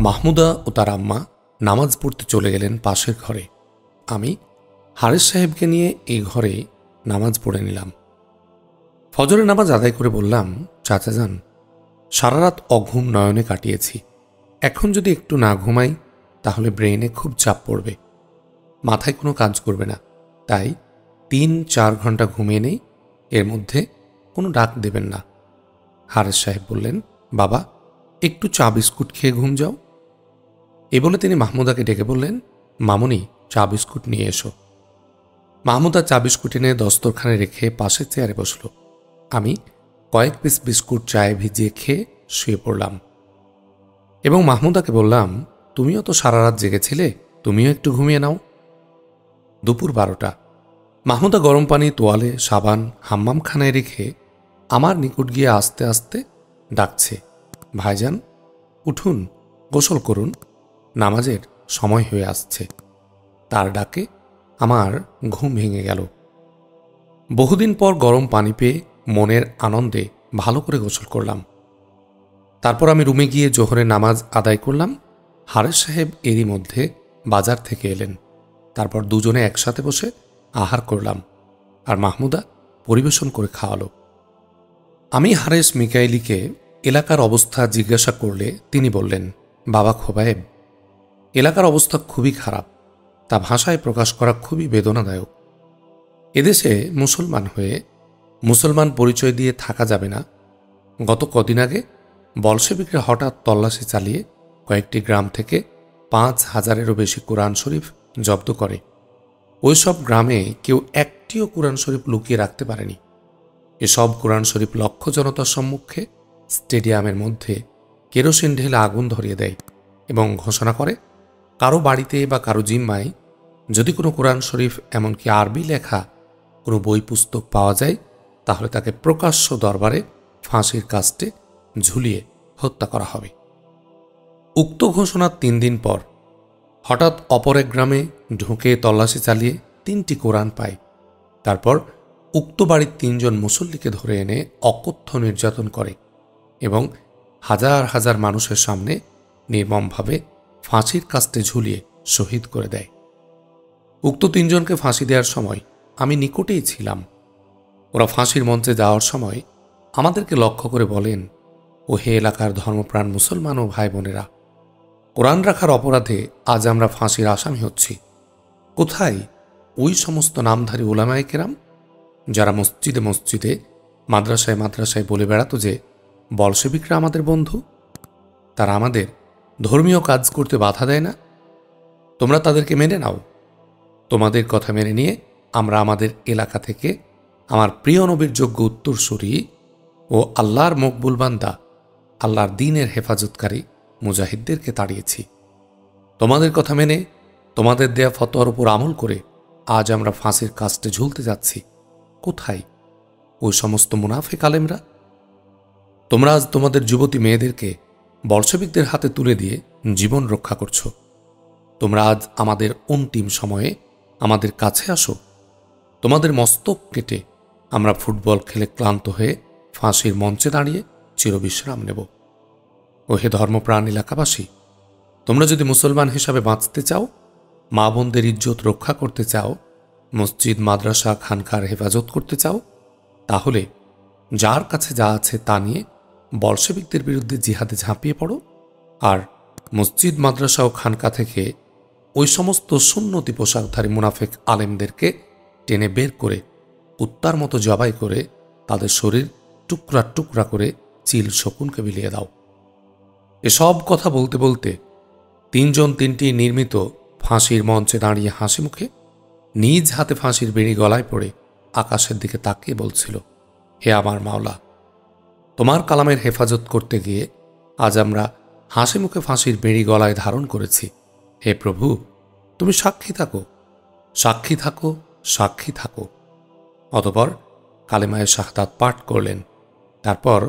মাহমুদা ও তার আম্মা নামাজ পড়তে চলে গেলেন পাশের ঘরে। আমি হারেস সাহেবকে নিয়ে এই ঘরে নামাজ পড়ে নিলাম। ফজরের নামাজ আদায় করে বললাম, চাচা যান, সারা রাত অঘুম নয়নে কাটিয়েছি। এখন যদি একটু না ঘুমাই তাহলে ব্রেইনে খুব চাপ পড়বে, মাথায় কোনো কাজ করবে না। তাই ৩-৪ ঘন্টা ঘুমিয়ে নেই, এর মধ্যে কোনো ডাক দেবেন না। হারেস সাহেব বললেন, বাবা একটু চা বিস্কুট খেয়ে ঘুম যাও। এ বলে তিনি মাহমুদাকে ডেকে বললেন, মামুনি চা বিস্কুট নিয়ে এসো। মাহমুদা চা বিস্কুট এনে দস্তরখানে রেখে পাশের চেয়ারে বসল। আমি কয়েক পিস বিস্কুট চায়ে ভিজিয়ে খেয়ে শুয়ে পড়লাম এবং মাহমুদাকে বললাম, তুমিও তো সারা রাত জেগেছিলে, তুমিও একটু ঘুমিয়ে নাও। দুপুর 12টা। মাহমুদা গরম পানি, তোয়ালে, সাবান হাম্মামখানায় রেখে আমার নিকট গিয়ে আস্তে আস্তে ডাকছে, ভাইজান উঠুন, গোসল করুন, নামাজের সময় হয়ে আসছে। তার ডাকে আমার ঘুম ভেঙে গেল। বহুদিন পর গরম পানি পেয়ে মনের আনন্দে ভালো করে গোসল করলাম। তারপর আমি রুমে গিয়ে জোহরের নামাজ আদায় করলাম। হারেস সাহেব এরই মধ্যে বাজার থেকে এলেন। তারপর দুজনে একসাথে বসে আহার করলাম আর মাহমুদা পরিবেশন করে খাওয়ালো। আমি হারেস মিকাইলিকে এলাকার অবস্থা জিজ্ঞাসা করলে তিনি বললেন, বাবা খোবায়েব, এলাকার অবস্থা খুবই খারাপ, তা ভাষায় প্রকাশ করা খুবই বেদনাদায়ক। এদেশে মুসলমান হয়ে মুসলমান পরিচয় দিয়ে থাকা যাবে না। গত কদিন আগে বলশেবিকরা হঠাৎ তল্লাশি চালিয়ে কয়েকটি গ্রাম থেকে ৫,০০০-এরও বেশি কোরআন শরীফ জব্দ করে। ওইসব গ্রামে কেউ একটিও কোরআন শরীফ লুকিয়ে রাখতে পারেনি। এসব কোরআন শরীফ লক্ষ জনতার সম্মুখে স্টেডিয়ামের মধ্যে কেরোসিন ঢেলে আগুন ধরিয়ে দেয় এবং ঘোষণা করে, কারো বাড়িতে বা কারো জিম্মায় যদি কোনো কোরআন শরীফ এমনকি আরবি লেখা কোনো বই পুস্তক পাওয়া যায় তাহলে তাকে প্রকাশ্য দরবারে ফাঁসির কাস্টে ঝুলিয়ে হত্যা করা হবে। উক্ত ঘোষণার ৩ দিন পর হঠাৎ অপর এক গ্রামে ঢুকে তল্লাশি চালিয়ে ৩টি কোরআন পায়। তারপর উক্ত বাড়ির ৩ জন মুসল্লিকে ধরে এনে অকথ্য নির্যাতন করে এবং হাজার হাজার মানুষের সামনে নির্মমভাবে ফাঁসির কাস্টে ঝুলিয়ে শহীদ করে দেয়। উক্ত ৩ জনকে ফাঁসি দেওয়ার সময় আমি নিকটেই ছিলাম। ওরা ফাঁসির মঞ্চে যাওয়ার সময় আমাদেরকে লক্ষ্য করে বলেন, ও হে এলাকার ধর্মপ্রাণ মুসলমান ও ভাই বোনেরা, কোরআন রাখার অপরাধে আজ আমরা ফাঁসির আসামি হচ্ছি। কোথায় ওই সমস্ত নামধারী উলামায়ে কেরাম যারা মসজিদে মসজিদে মাদ্রাসায় মাদ্রাসায় বলে বেড়াত যে বলশেবিকরা আমাদের বন্ধু, তারা আমাদের ধর্মীয় কাজ করতে বাধা দেয় না? তোমরা তাদেরকে মেনে নাও। তোমাদের কথা মেনে নিয়ে আমরা আমাদের এলাকা থেকে আমার প্রিয় নবীর যোগ্য উত্তরসূরি ও আল্লাহর মকবুল বান্দা, আল্লাহর দ্বীনের হেফাজতকারী মুজাহিদদেরকে তাড়িয়েছি। তোমাদের কথা মেনে তোমাদের দেয়া ফতোয়ার উপর আমল করে আজ আমরা ফাঁসির কাস্টে ঝুলতে যাচ্ছি। কোথায় ওই সমস্ত মুনাফিক আলেমরা? তোমরা আজ তোমাদের যুবতী মেয়েদেরকে বলশেবিকদের হাতে তুলে দিয়ে জীবন রক্ষা করছ। তোমরা আজ আমাদের অন্তিম সময়ে আমাদের কাছে আসো। তোমাদের মস্তক কেটে আমরা ফুটবল খেলে ক্লান্ত হয়ে ফাঁসির মঞ্চে দাঁড়িয়ে চিরবিশ্রাম নেব। ও হে ধর্মপ্রাণ এলাকাবাসী, তোমরা যদি মুসলমান হিসাবে বাঁচতে চাও, মা বোনদের ইজ্জত রক্ষা করতে চাও, মসজিদ মাদ্রাসা খানকার হেফাজত করতে চাও, তাহলে যার কাছে যা আছে তা নিয়ে বলশেবিকদের বিরুদ্ধে জিহাদে ঝাঁপিয়ে পড়ো। আর মসজিদ মাদ্রাসা ও খানকা থেকে ওই সমস্ত সুন্নতি পোশাকধারী মুনাফিক আলেমদেরকে টেনে বের করে কুত্তার মতো জবাই করে তাদের শরীর টুকরা টুকরা করে চিল শকুনকে বিলিয়ে দাও। এসব কথা বলতে বলতে ৩ জন ৩টি নির্মিত ফাঁসির মঞ্চে দাঁড়িয়ে হাসি মুখে নিজ হাতে ফাঁসির বেড়ি গলায় পড়ে আকাশের দিকে তাকিয়ে বলছিল, হে আমার মাওলা, তোমার কালামের হেফাজত করতে গিয়ে আজ আমরা হাসি মুখে ফাঁসির বেড়ি গলায় ধারণ করেছি। হে প্রভু, তুমি সাক্ষী থাকো, সাক্ষী থাকো, সাক্ষী থাকো। অতঃপর কালেমায়ে শাহাদাত পাঠ করলেন। তারপর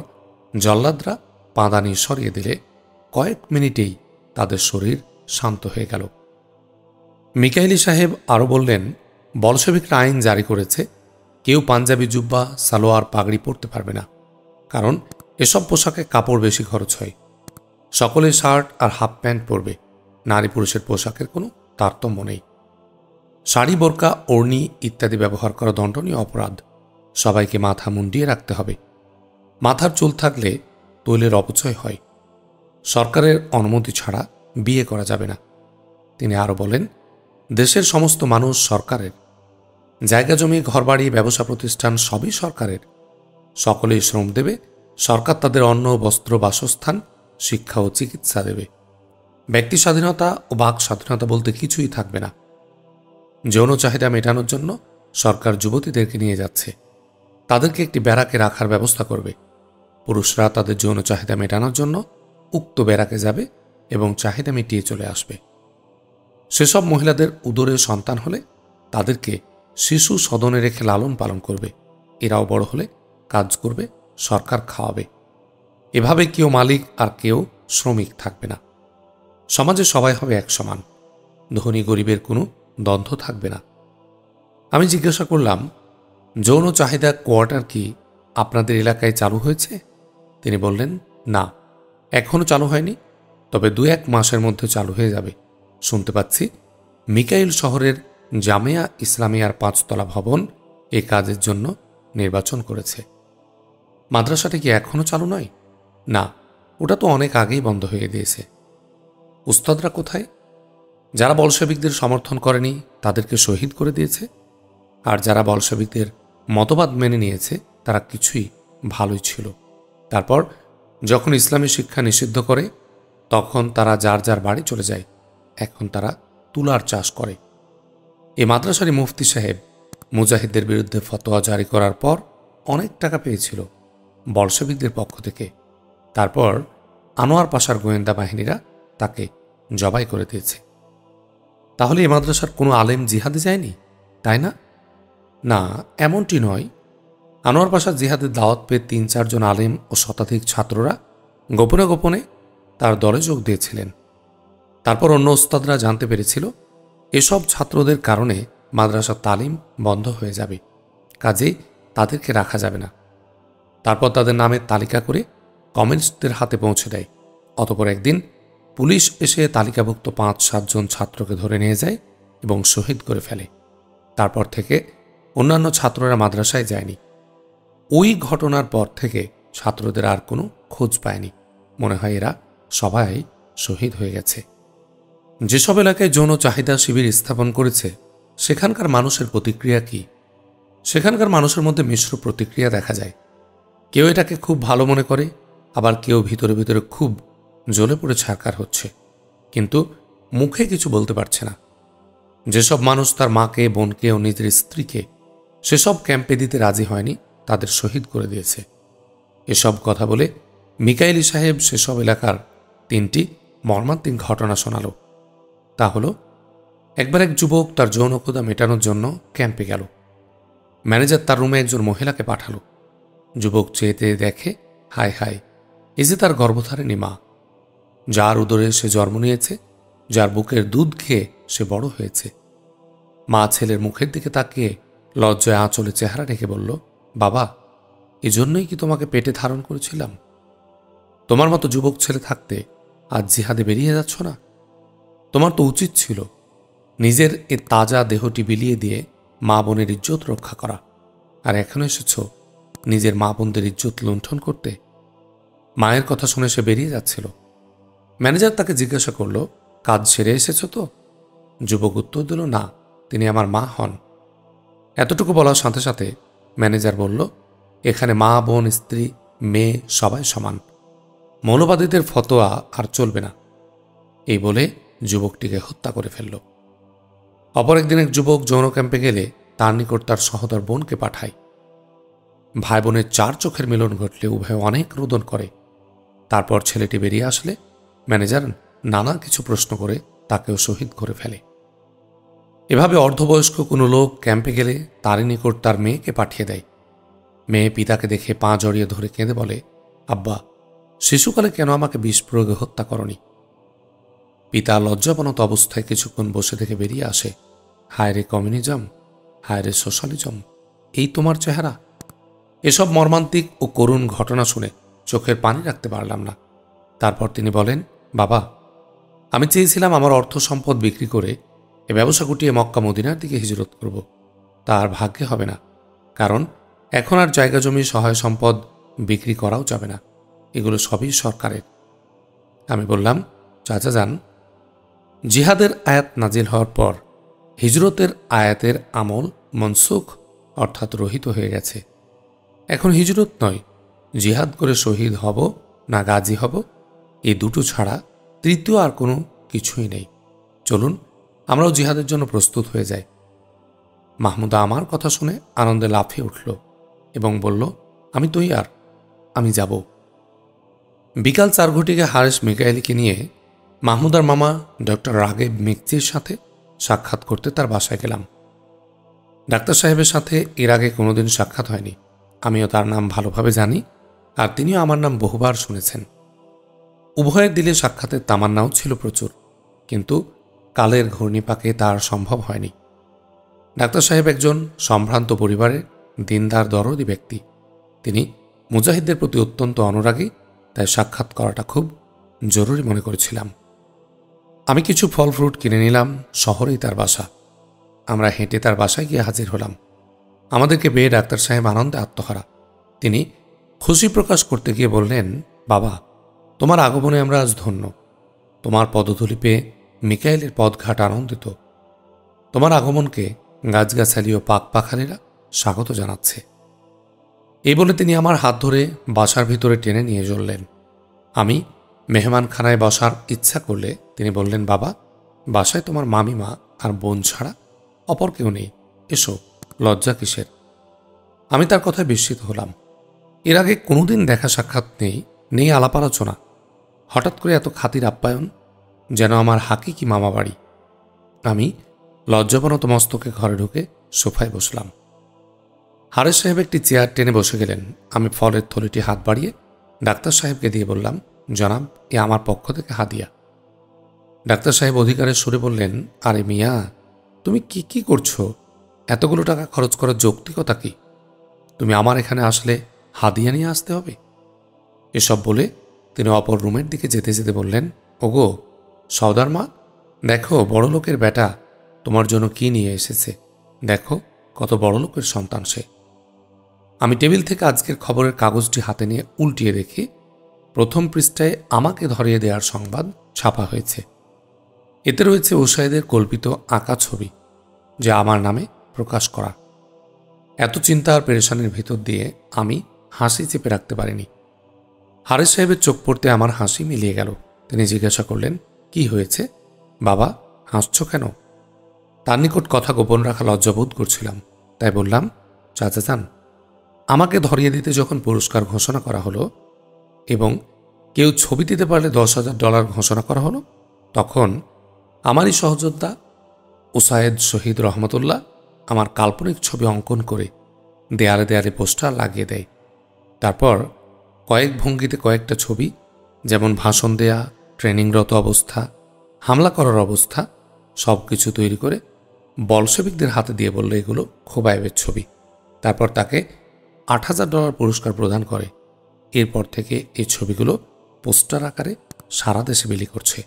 জল্লাদরা পাদানি সরিয়ে দিলে কয়েক মিনিটেই তাদের শরীর শান্ত হয়ে গেল। মিকাইলি সাহেব আরও বললেন, বলশেবিকরা আইন জারি করেছে, কেউ পাঞ্জাবি জুব্বা সালোয়ার পাগড়ি পরতে পারবে না, কারণ এসব পোশাকে কাপড় বেশি খরচ হয়। সকলে শার্ট আর হাফ প্যান্ট পরবে, নারী পুরুষের পোশাকের কোনো তারতম্য নেই। শাড়ি, বোরকা, ওড়নি ইত্যাদি ব্যবহার করা দণ্ডনীয় অপরাধ। সবাইকে মাথা মুন্ডিয়ে রাখতে হবে। মাথার চুল থাকলে তৈলের অপচয় হয়। সরকারের অনুমতি ছাড়া বিয়ে করা যাবে না। তিনি আরও বলেন, দেশের সমস্ত মানুষ সরকারের। জায়গা জমি, ঘরবাড়ি, ব্যবসা প্রতিষ্ঠান সবই সরকারের। সকলেই শ্রম দেবে। সরকার তাদের অন্ন, বস্ত্র, বাসস্থান, শিক্ষা ও চিকিৎসা দেবে। ব্যক্তি স্বাধীনতা ও বাক স্বাধীনতা বলতে কিছুই থাকবে না। যৌন চাহিদা মেটানোর জন্য সরকার যুবতীদেরকে নিয়ে যাচ্ছে। তাদেরকে একটি ব্যারাকে রাখার ব্যবস্থা করবে। পুরুষরা তাদের যৌন চাহিদা মেটানোর জন্য উক্ত ব্যারাকে যাবে এবং চাহিদা মিটিয়ে চলে আসবে। সেসব মহিলাদের উদরে সন্তান হলে তাদেরকে শিশু সদনে রেখে লালন পালন করবে। এরাও বড় হলে কাজ করবে, সরকার খাওয়াবে। এভাবে কেউ মালিক আর কেউ শ্রমিক থাকবে না। সমাজে সবাই হবে এক সমান। ধনী গরিবের কোনো দ্বন্দ্ব থাকবে না। আমি জিজ্ঞাসা করলাম, যৌন চাহিদা কোয়ার্টার কি আপনাদের এলাকায় চালু হয়েছে? তিনি বললেন, না, এখনও চালু হয়নি, তবে 2-1 মাসের মধ্যে চালু হয়ে যাবে। শুনতে পাচ্ছি মিকাইল শহরের জামিয়া ইসলামিয়ার 5তলা ভবন এ কাজের জন্য নির্বাচন করেছে। মাদ্রাসাটি কি এখনও চালু নয়? না, ওটা তো অনেক আগেই বন্ধ হয়ে দিয়েছে। উস্তাদরা কোথায়? যারা বলশেবিকদের সমর্থন করেনি তাদেরকে শহীদ করে দিয়েছে, আর যারা বলশেবিকদের মতবাদ মেনে নিয়েছে তারা কিছুই ভালোই ছিল। তারপর যখন ইসলামী শিক্ষা নিষিদ্ধ করে তখন তারা যার যার বাড়ি চলে যায়। এখন তারা তুলার চাষ করে। এই মাদ্রাসারই মুফতি সাহেব মুজাহিদদের বিরুদ্ধে ফতোয়া জারি করার পর অনেক টাকা পেয়েছিল বলশেবিকদের পক্ষ থেকে। তারপর আনোয়ার পাশার গোয়েন্দা বাহিনীরা তাকে জবাই করে দিয়েছে। তাহলে এই মাদ্রাসার কোনো আলেম জিহাদে যায়নি, তাই না? না, এমনটি নয়। আনোয়ার পাশার জিহাদের দাওয়াত পেয়ে 3-4 জন আলেম ও শতাধিক ছাত্ররা গোপনে গোপনে তার দলে যোগ দিয়েছিলেন। তারপর অন্য ওস্তাদরা জানতে পেরেছিল এসব ছাত্রদের কারণে মাদ্রাসার তালিম বন্ধ হয়ে যাবে, কাজেই তাদেরকে রাখা যাবে না। তারপর তাদের নামের তালিকা করে কমিউনিস্টদের হাতে পৌঁছে দেয়। অতপর একদিন পুলিশ এসে তালিকাভুক্ত 5-7 জন ছাত্রকে ধরে নিয়ে যায় এবং শহীদ করে ফেলে। তারপর থেকে অন্যান্য ছাত্ররা মাদ্রাসায় যায়নি। ওই ঘটনার পর থেকে ছাত্রদের আর কোনো খোঁজ পায়নি। মনে হয় এরা সবাই শহীদ হয়ে গেছে। যেসব এলাকায় যৌন চাহিদা শিবির স্থাপন করেছে সেখানকার মানুষের প্রতিক্রিয়া কি? সেখানকার মানুষের মধ্যে মিশ্র প্রতিক্রিয়া দেখা যায়। কেউ এটাকে খুব ভালো মনে করে, আবার কেউ ভিতরে ভিতরে খুব জ্বলে পড়ে ছারকার হচ্ছে, কিন্তু মুখে কিছু বলতে পারছে না। যেসব মানুষ তার মাকে, বোনকে ও নিজের স্ত্রীকে সেসব ক্যাম্পে দিতে রাজি হয়নি তাদের শহীদ করে দিয়েছে। এসব কথা বলে মিকাইলি সাহেব সেসব এলাকার 3টি মর্মান্তিক ঘটনা শোনাল। তা হলো, একবার এক যুবক তার যৌনক্ষুধা মেটানোর জন্য ক্যাম্পে গেল। ম্যানেজার তার রুমে একজন মহিলাকে পাঠালো। যুবক চেয়ে দেখে, হায় হায়, এ যে তার গর্ভধারিণী মা, যার উদরে সে জন্ম নিয়েছে, যার বুকের দুধ খেয়ে সে বড় হয়েছে। মা ছেলের মুখের দিকে তাকিয়ে লজ্জায় আঁচলে চেহারা রেখে বলল, বাবা, এজন্যই কি তোমাকে পেটে ধারণ করেছিলাম? তোমার মতো যুবক ছেলে থাকতে আজ জিহাদে বেরিয়ে যাচ্ছ না? তোমার তো উচিত ছিল নিজের এ তাজা দেহটি বিলিয়ে দিয়ে মা বোনের ইজ্জত রক্ষা করা, আর এখন এসেছ নিজের মা বোনদের ইজ্জত লুণ্ঠন করতে। মায়ের কথা শুনে সে বেরিয়ে যাচ্ছিল। ম্যানেজার তাকে জিজ্ঞাসা করল, কাজ সেরে এসেছ তো? যুবক উত্তর দিল, না, তিনি আমার মা হন। এতটুকু বলার সাথে সাথে ম্যানেজার বলল, এখানে মা, বোন, স্ত্রী, মেয়ে সবাই সমান। মৌলবাদীদের ফতোয়া আর চলবে না। এই বলে যুবকটিকে হত্যা করে ফেলল। অপর একদিন এক যুবক যৌন ক্যাম্পে গেলে তার নিকট তার সহোদর বোনকে পাঠায়। ভাই বোনের 4 চোখের মিলন ঘটলে উভয় অনেক রোদন করে। তারপর ছেলেটি বেরিয়ে আসলে ম্যানেজার নানা কিছু প্রশ্ন করে তাকেও শহীদ করে ফেলে। এভাবে অর্ধবয়স্ক কোনো লোক ক্যাম্পে গেলে তারই নিকট তার মেয়েকে পাঠিয়ে দেয়। মেয়ে পিতাকে দেখে পা জড়িয়ে ধরে কেঁদে বলে, আব্বা, শিশুকালে কেন আমাকে বিষ প্রয়োগে হত্যা করনি? পিতা লজ্জাবনত অবস্থায় কিছুক্ষণ বসে থেকে বেরিয়ে আসে, হায় রে কমিউনিজম, হায় রে সোশ্যালিজম, এই তোমার চেহারা? এসব মর্মান্তিক ও করুণ ঘটনা শুনে চোখের পানি রাখতে পারলাম না। তারপর তিনি বলেন, বাবা, আমি চেয়েছিলাম আমার অর্থ সম্পদ বিক্রি করে এ ব্যবসা গুটিয়ে মক্কা মদিনার দিকে হিজরত করব। তার ভাগ্যে হবে না, কারণ এখন আর জায়গা জমি সহায় সম্পদ বিক্রি করাও যাবে না, এগুলো সবই সরকারের। আমি বললাম, চাচা যান, জিহাদের আয়াত নাজিল হওয়ার পর হিজরতের আয়াতের আমল মনসুখ অর্থাৎ রহিত হয়ে গেছে। এখন হিজরত নয়, জিহাদ করে শহীদ হব না গাজী হব, এই দুটো ছাড়া তৃতীয় আর কোনো কিছুই নেই। চলুন আমরাও জিহাদের জন্য প্রস্তুত হয়ে যাই। মাহমুদা আমার কথা শুনে আনন্দে লাফিয়ে উঠল এবং বলল, আমি তৈয়ার, আমি যাব। বিকাল 4 ঘটিকে হারেস মিকাইলকে নিয়ে মাহমুদার মামা ডক্টর রাগেব মিকচির সাথে সাক্ষাৎ করতে তার বাসায় গেলাম। ডাক্তার সাহেবের সাথে এর আগে কোনোদিন সাক্ষাৎ হয়নি। আমিও তার নাম ভালোভাবে জানি, আর তিনিও আমার নাম বহুবার শুনেছেন। উভয়ের দিলে সাক্ষাতের তামান্নাও ছিল প্রচুর, কিন্তু কালের ঘূর্ণিপাকে তার সম্ভব হয়নি। ডাক্তার সাহেব একজন সম্ভ্রান্ত পরিবারের দিনদার দরদি ব্যক্তি। তিনি মুজাহিদদের প্রতি অত্যন্ত অনুরাগী, তাই সাক্ষাৎ করাটা খুব জরুরি মনে করেছিলাম। আমি কিছু ফল ফ্রুট কিনে নিলাম, শহরেই তার বাসা। আমরা হেঁটে তার বাসায় গিয়ে হাজির হলাম। আমাদেরকে পেয়ে ডাক্তার সাহেব আনন্দে আত্মহারা। তিনি খুশি প্রকাশ করতে গিয়ে বললেন, বাবা, তোমার আগমনে আমরা আজ ধন্য। তোমার পদধূলি পেয়ে মিকাইলের পদঘাট আনন্দিত। তোমার আগমনকে গাছগাছালি ও পাক পাখালিরা স্বাগত জানাচ্ছে। এই বলে তিনি আমার হাত ধরে বাসার ভিতরে টেনে নিয়ে চললেন। আমি মেহমানখানায় বসার ইচ্ছা করলে তিনি বললেন, বাবা, বাসায় তোমার মামিমা আর বোন ছাড়া অপর কেউ নেই, এসো, লজ্জা কিসের? আমি তার কথায় বিস্মিত হলাম। এর আগে কোনোদিন দেখা সাক্ষাৎ নেই আলাপ আলোচনা। হঠাৎ করে এত খাতির আপ্যায়ন, যেন আমার হাকিকি মামা বাড়ি। আমি লজ্জাবনত মস্তকে ঘরে ঢুকে সোফায় বসলাম। হারেস সাহেব একটি চেয়ার টেনে বসে গেলেন। আমি ফলের থলিটি হাত বাড়িয়ে ডাক্তার সাহেবকে দিয়ে বললাম, জনাব, এ আমার পক্ষ থেকে হাদিয়া। ডাক্তার সাহেব অধিকারের সুরে বললেন, আরে মিয়া, তুমি কি করছো? এতগুলো টাকা খরচ করার যৌক্তিকতা কি? তুমি আমার এখানে আসলে হাদিয়া নিয়ে আসতে হবে? এসব বলে তিনি অপর রুমের দিকে যেতে যেতে বললেন, ওগো সওদার মা, দেখো বড় লোকের বেটা তোমার জন্য কি নিয়ে এসেছে। দেখো কত বড় লোকের সন্তান সে। আমি টেবিল থেকে আজকের খবরের কাগজটি হাতে নিয়ে উল্টিয়ে দেখি প্রথম পৃষ্ঠায় আমাকে ধরিয়ে দেওয়ার সংবাদ ছাপা হয়েছে। এতে রয়েছে উসাইদের কল্পিত আঁকা ছবি, যা আমার নামে প্রকাশ করা। এত চিন্তা আর পেরেশানির ভিতর দিয়ে আমি হাসি চেপে রাখতে পারিনি। হারেস সাহেবের চোখ পড়তে আমার হাসি মিলিয়ে গেল। তিনি জিজ্ঞাসা করলেন, কি হয়েছে বাবা, হাসছ কেন? তার নিকট কথা গোপন রাখা লজ্জাবোধ করছিলাম, তাই বললাম, চাচা যান, আমাকে ধরিয়ে দিতে যখন পুরস্কার ঘোষণা করা হলো এবং কেউ ছবি দিতে পারলে $10,000 ঘোষণা করা হলো, তখন আমারই সহযোদ্ধা উসায়েদ শহীদ রহমতুল্লাহ আমার কাল্পনিক ছবি অঙ্কন করে দেয়ালে দেয়ালে পোস্টার লাগিয়ে দেয়। তারপর কয়েক ভঙ্গিতে কয়েকটা ছবি, যেমন ভাষণ দেয়া, ট্রেনিংরত অবস্থা, হামলা করার অবস্থা, সব কিছু তৈরি করে বলশেবিকদের হাতে দিয়ে বলল, এগুলো খোবায়েবের ছবি। তারপর তাকে $8,000 পুরস্কার প্রদান করে। এরপর থেকে এই ছবিগুলো পোস্টার আকারে সারা দেশে বিলি করছে।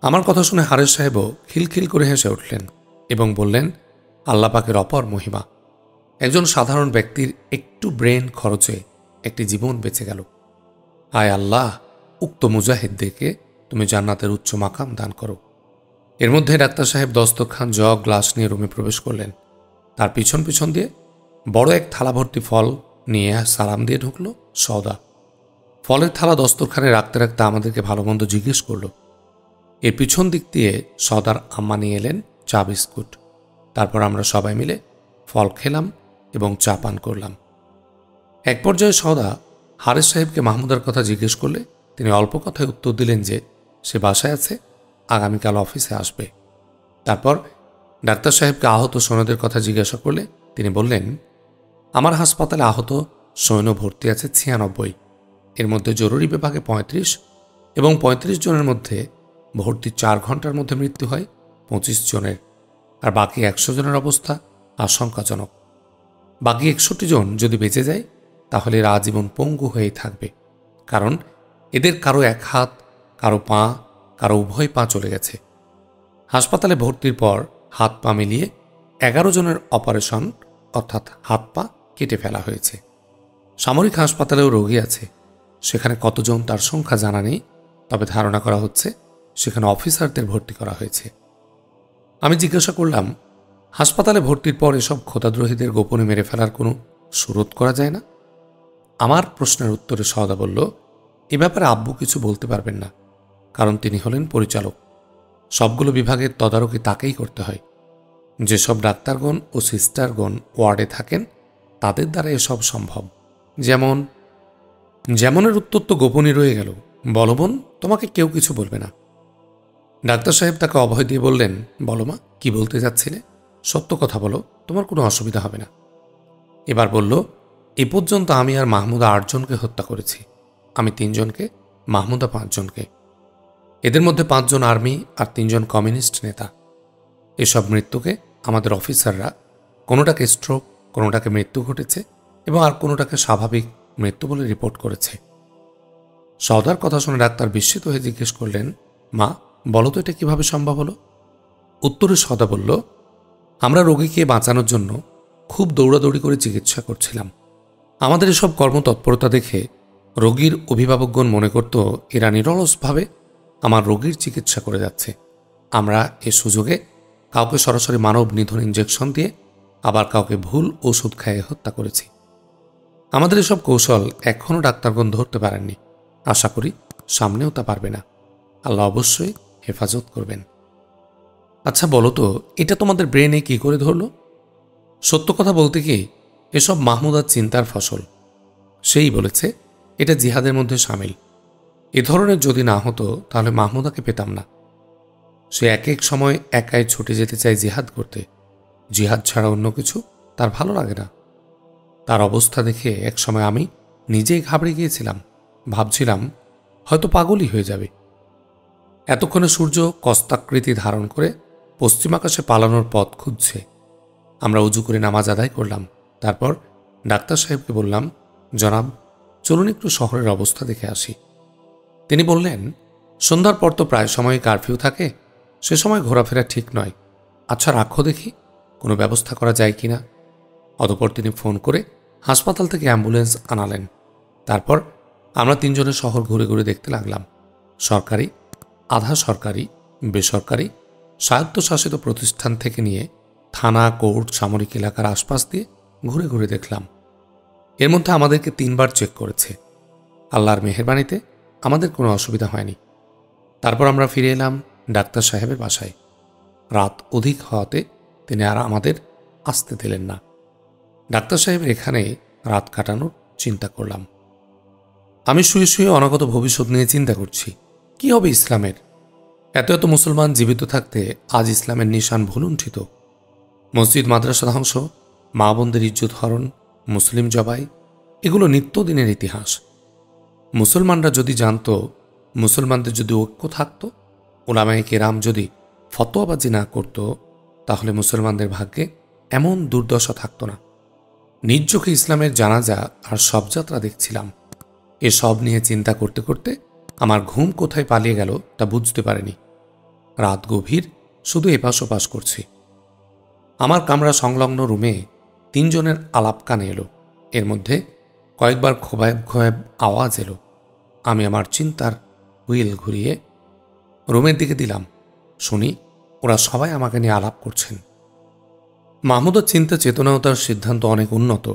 আমার কথা শুনে হারেস সাহেবও খিলখিল করে হেসে উঠলেন এবং বললেন, আল্লাহ পাকের অপর মহিমা। একজন সাধারণ ব্যক্তির একটু ব্রেন খরচে একটি জীবন বেঁচে গেল। আয় আল্লাহ, উক্ত মুজাহিদদেরকে তুমি জান্নাতের উচ্চ মাকাম দান করো। এর মধ্যে ডাক্তার সাহেব দস্তরখান, জগ, গ্লাস নিয়ে রুমে প্রবেশ করলেন। তার পিছন পিছন দিয়ে বড় এক থালা ভর্তি ফল নিয়ে সালাম দিয়ে ঢুকল সওদা। ফলের থালা দস্তরখানে রাখতে রাখতে আমাদেরকে ভালো মন্দ জিজ্ঞেস করল। এর পিছন দিক দিয়ে সওদার আম্মা নিয়ে এলেন চা বিস্কুট। তারপর আমরা সবাই মিলে ফল খেলাম এবং চা পান করলাম। এক পর্যায়ে সওদা হারেস সাহেবকে মাহমুদার কথা জিজ্ঞেস করলে তিনি অল্প কথায় উত্তর দিলেন যে সে বাসায় আছে, আগামীকাল অফিসে আসবে। তারপর ডাক্তার সাহেবকে আহত সৈন্যদের কথা জিজ্ঞাসা করলে তিনি বললেন, আমার হাসপাতালে আহত সৈন্য ভর্তি আছে 96। এর মধ্যে জরুরি বিভাগে 35 এবং 35 জনের মধ্যে ভর্তি 4 ঘন্টার মধ্যে মৃত্যু হয় 25 জনের, আর বাকি 100 জনের অবস্থা আশঙ্কাজনক। বাকি 61 জন যদি বেঁচে যায় তাহলে এরা আজীবন পঙ্গু হয়েই থাকবে, কারণ এদের কারো এক হাত, কারো পা, কারো উভয় পা চলে গেছে। হাসপাতালে ভর্তির পর হাত পা মিলিয়ে 11 জনের অপারেশন অর্থাৎ হাত পা কেটে ফেলা হয়েছে। সামরিক হাসপাতালেও রোগী আছে, সেখানে কতজন তার সংখ্যা জানা নেই, তবে ধারণা করা হচ্ছে সেখানে অফিসারদের ভর্তি করা হয়েছে। আমি জিজ্ঞাসা করলাম, হাসপাতালে ভর্তির পর এসব খোদাদ্রোহীদের গোপনে মেরে ফেলার কোনো সুরোধ করা যায় না? আমার প্রশ্নের উত্তরে সওদা বলল, এ ব্যাপারে আব্বু কিছু বলতে পারবেন না, কারণ তিনি হলেন পরিচালক। সবগুলো বিভাগের তদারকি তাকেই করতে হয়। যেসব ডাক্তারগণ ও সিস্টারগণ ওয়ার্ডে থাকেন তাদের দ্বারা এসব সম্ভব। যেমনের উত্তর তো গোপনই রয়ে গেল। বলো বোন, তোমাকে কেউ কিছু বলবে না। ডাক্তার সাহেব তাকে অভয় দিয়ে বললেন, বলো মা, কি বলতে যাচ্ছিলে? সত্য কথা বলো, তোমার কোনো অসুবিধা হবে না। এবার বলল, এ পর্যন্ত আমি আর মাহমুদা 8 জনকে হত্যা করেছি। আমি 3 জনকে, মাহমুদা 5 জনকে। এদের মধ্যে 5 জন আর্মি আর 3 জন কমিউনিস্ট নেতা। এসব মৃত্যুকে আমাদের অফিসাররা কোনোটাকে স্ট্রোক, কোনোটাকে মৃত্যু ঘটেছে এবং আর কোনোটাকে স্বাভাবিক মৃত্যু বলে রিপোর্ট করেছে। সওদার কথা শুনে ডাক্তার বিস্মিত হয়ে জিজ্ঞেস করলেন, মা, বলো তো এটা কিভাবে সম্ভব হলো? উত্তরে সওদা বলল, আমরা রোগীকে বাঁচানোর জন্য খুব দৌড়াদৌড়ি করে চিকিৎসা করছিলাম। আমাদের এসব কর্মতৎপরতা দেখে রোগীর অভিভাবকগণ মনে করত এরা নিরলসভাবে আমার রোগীর চিকিৎসা করে যাচ্ছে। আমরা এ সুযোগে কাউকে সরাসরি মানব নিধন ইঞ্জেকশন দিয়ে, আবার কাউকে ভুল ওষুধ খাইয়ে হত্যা করেছি। আমাদের এসব কৌশল এখনও ডাক্তারগণ ধরতে পারেননি। আশা করি সামনেও তা পারবে না। আল্লাহ অবশ্যই হেফাজত করবেন। আচ্ছা বলো তো, এটা তোমাদের ব্রেনে কি করে ধরল? সত্য কথা বলতে কি, এসব মাহমুদার চিন্তার ফসল। সেই বলেছে এটা জিহাদের মধ্যে সামিল। এ ধরনের যদি না হতো তাহলে মাহমুদাকে পেতাম না। সে এক এক সময় একাই ছুটে যেতে চায় জিহাদ করতে। জিহাদ ছাড়া অন্য কিছু তার ভালো লাগে না। তার অবস্থা দেখে এক সময় আমি নিজেই ঘাবড়ে গিয়েছিলাম। ভাবছিলাম হয়তো পাগলই হয়ে যাবে। এতক্ষণে সূর্য কস্তাকৃতি ধারণ করে পশ্চিম আকাশে পালানোর পথ খুঁজছে। আমরা উজু করে নামাজ আদায় করলাম। তারপর ডাক্তার সাহেবকে বললাম, জনাব, চলুন একটু শহরের অবস্থা দেখে আসি। তিনি বললেন, সন্ধ্যার পর তো প্রায় সময় কারফিউ থাকে, সে সময় ঘোরাফেরা ঠিক নয়। আচ্ছা রাখো, দেখি কোনো ব্যবস্থা করা যায় কিনা। অতঃপর তিনি ফোন করে হাসপাতাল থেকে অ্যাম্বুলেন্স আনালেন। তারপর আমরা 3 জনের শহর ঘুরে ঘুরে দেখতে লাগলাম। সরকারি, আধা সরকারি, বেসরকারি, স্বায়ত্তশাসিত প্রতিষ্ঠান থেকে নিয়ে থানা, কোর্ট, সামরিক এলাকার আশপাশ দিয়ে ঘুরে ঘুরে দেখলাম। এর মধ্যে আমাদেরকে 3 বার চেক করেছে। আল্লাহর মেহেরবানিতে আমাদের কোনো অসুবিধা হয়নি। তারপর আমরা ফিরে এলাম ডাক্তার সাহেবের বাসায়। রাত অধিক হওয়াতে তিনি আর আমাদের আসতে দিলেন না। ডাক্তার সাহেবের এখানে রাত কাটানোর চিন্তা করলাম। আমি শুয়ে শুয়ে অনাগত ভবিষ্যৎ নিয়ে চিন্তা করছি, কি হবে ইসলামের? এত এত মুসলমান জীবিত থাকতে আজ ইসলামের নিশান ভুলুণ্ঠিত। মসজিদ, মাদ্রাসা ধ্বংস, মা বোনদের ইজ্জত হরণ, মুসলিম জবাই, এগুলো নিত্যদিনের ইতিহাস। মুসলমানরা যদি জানত, মুসলমানদের যদি ঐক্য থাকত, উলামায়ে কেরাম যদি ফতোয়াবাজি না করত, তাহলে মুসলমানদের ভাগ্যে এমন দুর্দশা থাকত না। নিজ চোখে ইসলামের জানাজা আর শবযাত্রা দেখছিলাম। এসব নিয়ে চিন্তা করতে করতে আমার ঘুম কোথায় পালিয়ে গেল তা বুঝতে পারিনি। রাত গভীর, শুধু এপাশ ওপাশ করছি। আমার কামরা সংলগ্ন রুমে 3 জনের আলাপ কানে এলো। এর মধ্যে কয়েকবার খোয়াব খোয়াব আওয়াজ এলো। আমি আমার চিন্তার হুইল ঘুরিয়ে রুমের দিকে দিলাম। শুনি ওরা সবাই আমাকে নিয়ে আলাপ করছেন। মাহমুদের চিন্তা, চেতনা ও তার সিদ্ধান্ত অনেক উন্নত।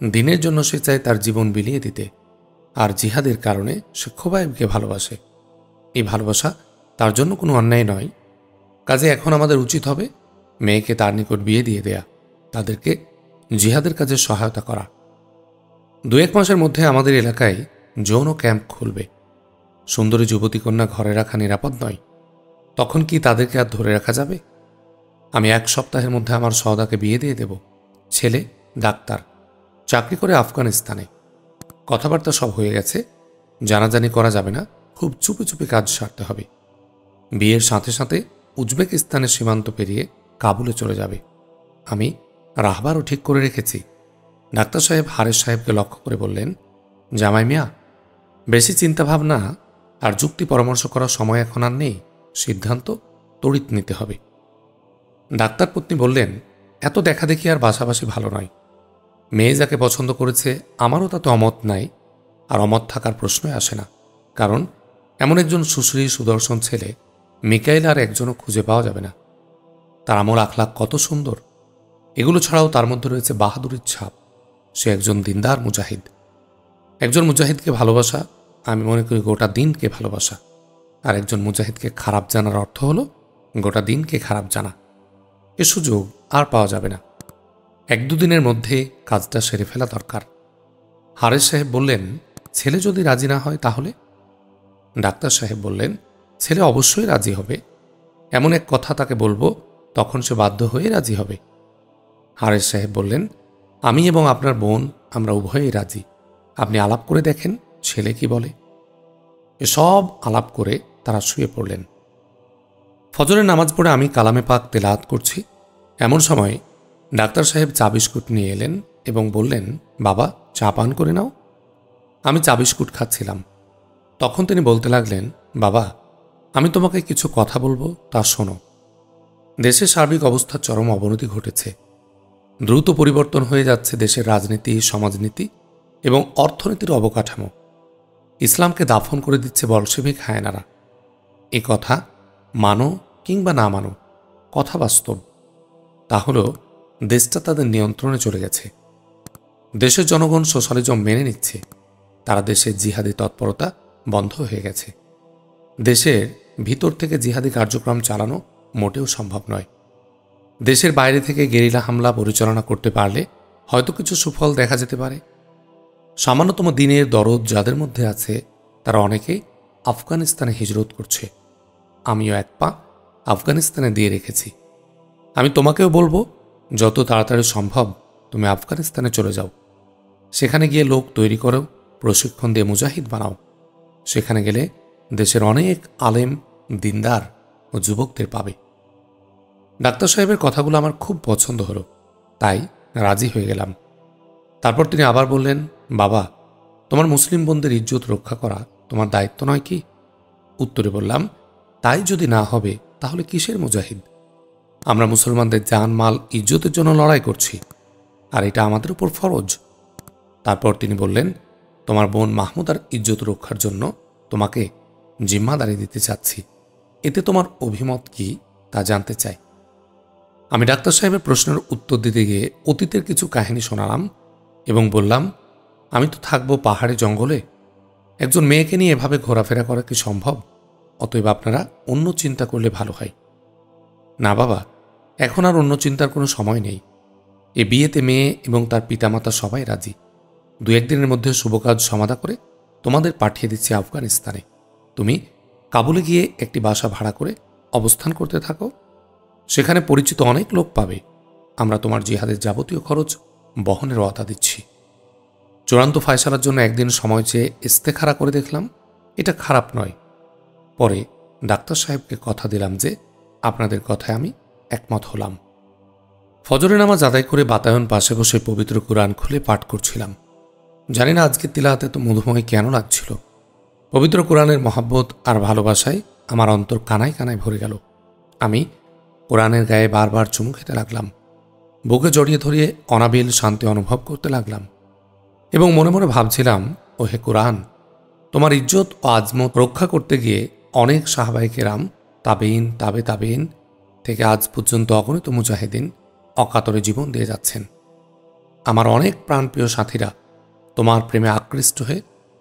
দিনের জন্য সে চায় তার জীবন বিলিয়ে দিতে, আর জিহাদের কারণে সে খোবাইবকে ভালোবাসে। এই ভালোবাসা তার জন্য কোনো অন্যায় নয়। কাজে এখন আমাদের উচিত হবে মেয়েকে তার নিকট বিয়ে দিয়ে দেয়া, তাদেরকে জিহাদের কাজে সহায়তা করা। 2-1 মাসের মধ্যে আমাদের এলাকায় যৌন ক্যাম্প খুলবে। সুন্দরী যুবতী কন্যা ঘরে রাখা নিরাপদ নয়। তখন কি তাদেরকে আর ধরে রাখা যাবে? আমি 1 সপ্তাহের মধ্যে আমার সওদাকে বিয়ে দিয়ে দেব। ছেলে ডাক্তার, চাকরি করে আফগানিস্তানে। কথাবার্তা সব হয়ে গেছে। জানাজানি করা যাবে না, খুব চুপি চুপি কাজ সারতে হবে। বিয়ের সাথে সাথে উজবেকিস্তানের সীমান্ত পেরিয়ে কাবুলে চলে যাবে। আমি রাহবারও ঠিক করে রেখেছি। ডাক্তার সাহেব হারেস সাহেবকে লক্ষ্য করে বললেন, জামাই মিয়া, বেশি চিন্তাভাবনা আর যুক্তি পরামর্শ করার সময় এখন আর নেই, সিদ্ধান্ত তড়িৎ নিতে হবে। ডাক্তার পত্নী বললেন, এত দেখাদেখি আর বাসাবাসি ভালো নয়। মেয়ে যাকে পছন্দ করেছে আমারও তাতে অমত নাই, আর অমত থাকার প্রশ্নই আসে না। কারণ এমন একজন সুশ্রী সুদর্শন ছেলে মিকাইল আর একজনও খুঁজে পাওয়া যাবে না। তার আমল আখলাক কত সুন্দর! এগুলো ছাড়াও তার মধ্যে রয়েছে বাহাদুরির ছাপ। সে একজন দিনদার মুজাহিদ। একজন মুজাহিদকে ভালোবাসা, আমি মনে করি গোটা দিনকে ভালোবাসা। আর একজন মুজাহিদকে খারাপ জানার অর্থ হলো গোটা দিনকে খারাপ জানা। এ সুযোগ আর পাওয়া যাবে না। 1-2 দিনের মধ্যে কাজটা সেরে ফেলা দরকার। হারেস সাহেব বললেন, ছেলে যদি রাজি না হয় তাহলে? ডাক্তার সাহেব বললেন, ছেলে অবশ্যই রাজি হবে। এমন এক কথা তাকে বলবো, তখন সে বাধ্য হয়ে রাজি হবে। হারেস সাহেব বললেন, আমি এবং আপনার বোন আমরা উভয়েই রাজি। আপনি আলাপ করে দেখেন ছেলে কি বলে। এসব আলাপ করে তারা শুয়ে পড়লেন। ফজরের নামাজ পড়ে আমি কালামে পাক তেলাওয়াত করছি। এমন সময় ডাক্তার সাহেব চা বিস্কুট নিয়ে এলেন এবং বললেন, বাবা, চা পান করে নাও। আমি চা বিস্কুট খাচ্ছিলাম। তখন তিনি বলতে লাগলেন, বাবা, আমি তোমাকে কিছু কথা বলবো, তা শোনো। দেশের সার্বিক অবস্থার চরম অবনতি ঘটেছে। দ্রুত পরিবর্তন হয়ে যাচ্ছে দেশের রাজনীতি, সমাজনীতি এবং অর্থনীতির অবকাঠামো। ইসলামকে দাফন করে দিচ্ছে বলশেভিক হায়নারা। এ কথা মানো কিংবা না মানো, কথা বাস্তব। তা হলো দেশটা তাদের নিয়ন্ত্রণে চলে গেছে। দেশের জনগণ সোশ্যালিজম মেনে নিচ্ছে। তারা দেশের জিহাদি তৎপরতা বন্ধ হয়ে গেছে। দেশের ভিতর থেকে জিহাদি কার্যক্রম চালানো মোটেও সম্ভব নয়। দেশের বাইরে থেকে গেরিলা হামলা পরিচালনা করতে পারলে হয়তো কিছু সুফল দেখা যেতে পারে। সামান্যতম দিনের দরদ যাদের মধ্যে আছে তারা অনেকে আফগানিস্তানে হিজরত করছে। আমিও এক পা আফগানিস্তানে দিয়ে রেখেছি। আমি তোমাকেও বলবো, যত তাড়াতাড়ি সম্ভব তুমি আফগানিস্তানে চলে যাও। সেখানে গিয়ে লোক তৈরি করো, প্রশিক্ষণ দিয়ে মুজাহিদ বানাও। সেখানে গেলে দেশের অনেক আলেম, দিনদার ও যুবকদের পাবে। ডাক্তার সাহেবের কথাগুলো আমার খুব পছন্দ হলো, তাই রাজি হয়ে গেলাম। তারপর তিনি আবার বললেন, বাবা, তোমার মুসলিম বোনদের ইজ্জত রক্ষা করা তোমার দায়িত্ব নয় কি? উত্তরে বললাম, তাই যদি না হবে তাহলে কিসের মুজাহিদ? আমরা মুসলমানদের জান, মাল, ইজ্জতের জন্য লড়াই করছি, আর এটা আমাদের উপর ফরজ। তারপর তিনি বললেন, তোমার বোন মাহমুদার ইজ্জত রক্ষার জন্য তোমাকে জিম্মাদারি দিতে চাচ্ছি। এতে তোমার অভিমত কি তা জানতে চাই। আমি ডাক্তার সাহেবের প্রশ্নের উত্তর দিতে গিয়ে অতীতের কিছু কাহিনী শোনালাম এবং বললাম, আমি তো থাকবো পাহাড়ে জঙ্গলে। একজন মেয়েকে নিয়ে এভাবে ঘোরাফেরা করা কি সম্ভব? অতএব আপনারা অন্য চিন্তা করলে ভালো হয়। না বাবা, এখন আর অন্য চিন্তার কোনো সময় নেই। এ বিয়েতে মেয়ে এবং তার পিতামাতা সবাই রাজি। 2-1 দিনের মধ্যে শুভ কাজ সমাধা করে তোমাদের পাঠিয়ে দিচ্ছি আফগানিস্তানে। তুমি কাবুলে গিয়ে একটি বাসা ভাড়া করে অবস্থান করতে থাকো। সেখানে পরিচিত অনেক লোক পাবে। আমরা তোমার জিহাদের যাবতীয় খরচ বহনের ওয়াদা দিচ্ছি। চূড়ান্ত ফায়সালার জন্য 1 দিন সময় চেয়ে ইস্তেখারা করে দেখলাম, এটা খারাপ নয়। পরে ডাক্তার সাহেবকে কথা দিলাম যে আপনাদের কথায় আমি একমত হলাম। ফজরের নামাজ আদায় করে বাতায়ন পাশে বসে পবিত্র কুরআন খুলে পাঠ করছিলাম। জানি না আজকে তিলাওয়াতে তো মধুময় কেন লাগছিল। পবিত্র কুরআনের মহাব্বত আর ভালোবাসায় আমার অন্তর কানায় কানায় ভরে গেল। আমি কোরআনের গায়ে বারবার চুমু খেতে লাগলাম। বুকে জড়িয়ে ধরিয়ে অনাবিল শান্তি অনুভব করতে লাগলাম এবং মনে মনে ভাবছিলাম, ও হে কোরআন, তোমার ইজ্জত ও আজমত রক্ষা করতে গিয়ে অনেক সাহাবায়ে কেরাম, তাবেইন, তাবেইন থেকে আজ পর্যন্ত অগণিত মুজাহিদিন অকাতরে জীবন দিয়ে যাচ্ছেন। আমার অনেক প্রাণপ্রিয় সাথীরা তোমার প্রেমে আকৃষ্ট হয়ে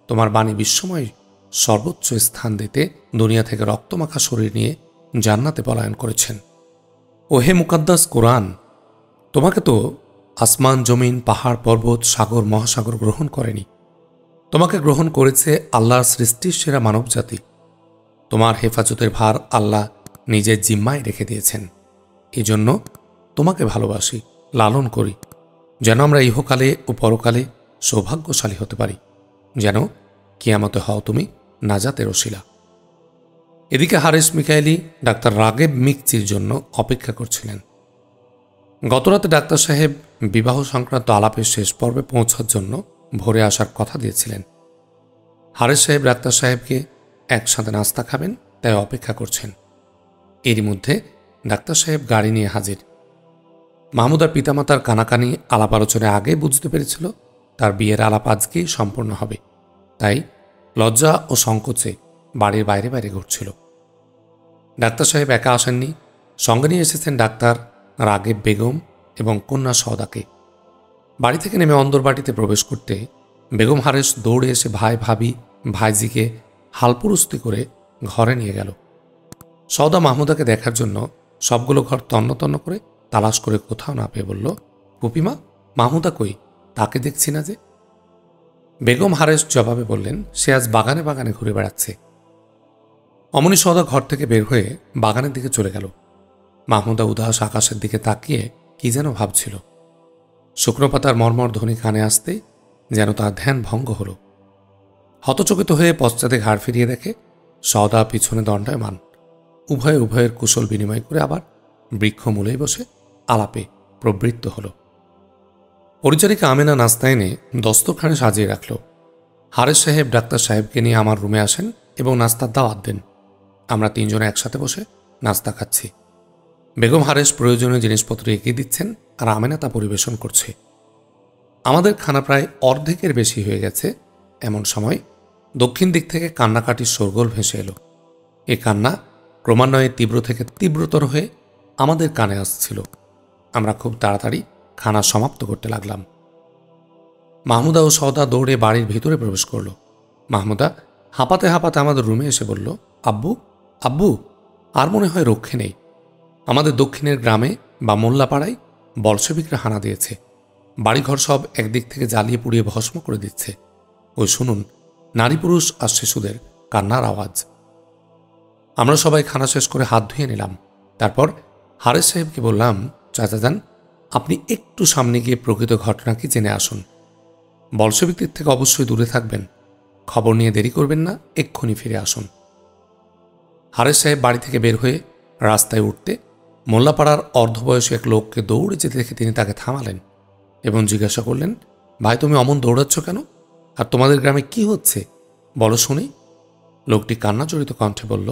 তোমার বাণী বিশ্বময় সর্বোচ্চ স্থান দিতে দুনিয়া থেকে রক্তমাখা শরীর নিয়ে জান্নাতে পলায়ন করেছেন। ও হে মুকাদ্দাস কোরআন, তোমাকে তো আসমান, জমিন, পাহাড়, পর্বত, সাগর, মহাসাগর গ্রহণ করেনি। তোমাকে গ্রহণ করেছে আল্লাহর সৃষ্টির সেরা মানবজাতি। তোমার হেফাজতের ভার আল্লাহ নিজের জিম্মায় রেখে দিয়েছেন। এজন্য তোমাকে ভালোবাসি, লালন করি, যেন আমরা ইহকালে ও পরকালে সৌভাগ্যশালী হতে পারি, যেন কিয়ামতে হও তুমি নাজাতের ওসিলা। এদিকে হারেস মিকাইলি ডাক্তার রাগেব মিকচির জন্য অপেক্ষা করছিলেন। গতরাতে ডাক্তার সাহেব বিবাহ সংক্রান্ত আলাপের শেষ পর্বে পৌঁছার জন্য ভোরে আসার কথা দিয়েছিলেন। হারেস সাহেব ডাক্তার সাহেবকে একসাথে নাস্তা খাবেন তাই অপেক্ষা করছেন। এরই মধ্যে ডাক্তার সাহেব গাড়ি নিয়ে হাজির। মাহমুদার পিতামাতার কানাকানি আলাপ আলোচনায় আগে বুঝতে পেরেছিল তার বিয়ের আলাপ আজকেই সম্পূর্ণ হবে, তাই লজ্জা ও সংকোচে বাড়ির বাইরে বাইরে ঘুরছিল। ডাক্তার সাহেব একা আসেননি, সঙ্গে নিয়ে এসেছেন ডাক্তার রাগেব বেগম এবং কন্যা সওদাকে। বাড়ি থেকে নেমে অন্দরবাটিতে প্রবেশ করতে বেগম হারেস দৌড়ে এসে ভাই ভাবি ভাইজিকে হালপুরুস্তি করে ঘরে নিয়ে গেল। সওদা মাহমুদাকে দেখার জন্য সবগুলো ঘর তন্ন তন্ন করে তালাশ করে কোথাও না পেয়ে বলল, ফুপিমা, মাহমুদা কই? তাকে দেখছি না যে। বেগম হারেস জবাবে বললেন, সে আজ বাগানে বাগানে ঘুরে বেড়াচ্ছে। অমনি সওদা ঘর থেকে বের হয়ে বাগানের দিকে চলে গেল। মাহমুদা উদাস আকাশের দিকে তাকিয়ে কি যেন ভাবছিল। শুকনো পাতার মর্মর ধ্বনি কানে আসতে যেন তার ধ্যান ভঙ্গ হল। হতচকিত হয়ে পশ্চাতে ঘাড় ফিরিয়ে দেখে সওদা পিছনে দণ্ডায়মান। উভয়ের কুশল বিনিময় করে আবার বৃক্ষমূলেই বসে আলাপে প্রবৃত্ত হল। পরিচারিকা আমেনা নাস্তা এনে দস্তরখানে সাজিয়ে রাখল। হারেস সাহেব ডাক্তার সাহেবকে নিয়ে আমার রুমে আসেন এবং নাস্তার দাওয়াত দেন। আমরা তিনজনে একসাথে বসে নাস্তা খাচ্ছি। বেগম হারেস প্রয়োজনীয় জিনিসপত্র এগিয়ে দিচ্ছেন আর আমেনা তা পরিবেশন করছে। আমাদের খানা প্রায় অর্ধেকের বেশি হয়ে গেছে। এমন সময় দক্ষিণ দিক থেকে কান্নাকাটির শোরগোল ভেসে এলো। এ কান্না ক্রমান্বয়ে তীব্র থেকে তীব্রতর হয়ে আমাদের কানে আসছিল। আমরা খুব তাড়াতাড়ি খানা সমাপ্ত করতে লাগলাম। মাহমুদা ও সওদা দৌড়ে বাড়ির ভিতরে প্রবেশ করল। মাহমুদা হাঁপাতে হাঁপাতে আমাদের রুমে এসে বলল, আব্বু আব্বু, আর মনে হয় রক্ষে নেই। আমাদের দক্ষিণের গ্রামে বা মোল্লাপাড়ায় বলশেবিকরা হানা দিয়েছে। বাড়িঘর সব একদিক থেকে জ্বালিয়ে পুড়িয়ে ভস্ম করে দিচ্ছে। ওই শুনুন, নারী পুরুষ আর শিশুদের কান্নার আওয়াজ। আমরা সবাই খানা শেষ করে হাত ধুয়ে নিলাম। তারপর হারেস সাহেবকে বললাম, চাচা যান, আপনি একটু সামনে গিয়ে প্রকৃত ঘটনা কি জেনে আসুন। বলশেবিকদের থেকে অবশ্যই দূরে থাকবেন। খবর নিয়ে দেরি করবেন না, এক্ষুনি ফিরে আসুন। হারেস সাহেব বাড়ি থেকে বের হয়ে রাস্তায় উঠতে মোল্লাপাড়ার অর্ধবয়সী এক লোককে দৌড়ে যেতে দেখে তিনি তাকে থামালেন এবং জিজ্ঞাসা করলেন, ভাই, তুমি অমন দৌড়াচ্ছ কেন? আর তোমাদের গ্রামে কি হচ্ছে বলো শুনি। লোকটি কান্নাজড়িত কণ্ঠে বলল,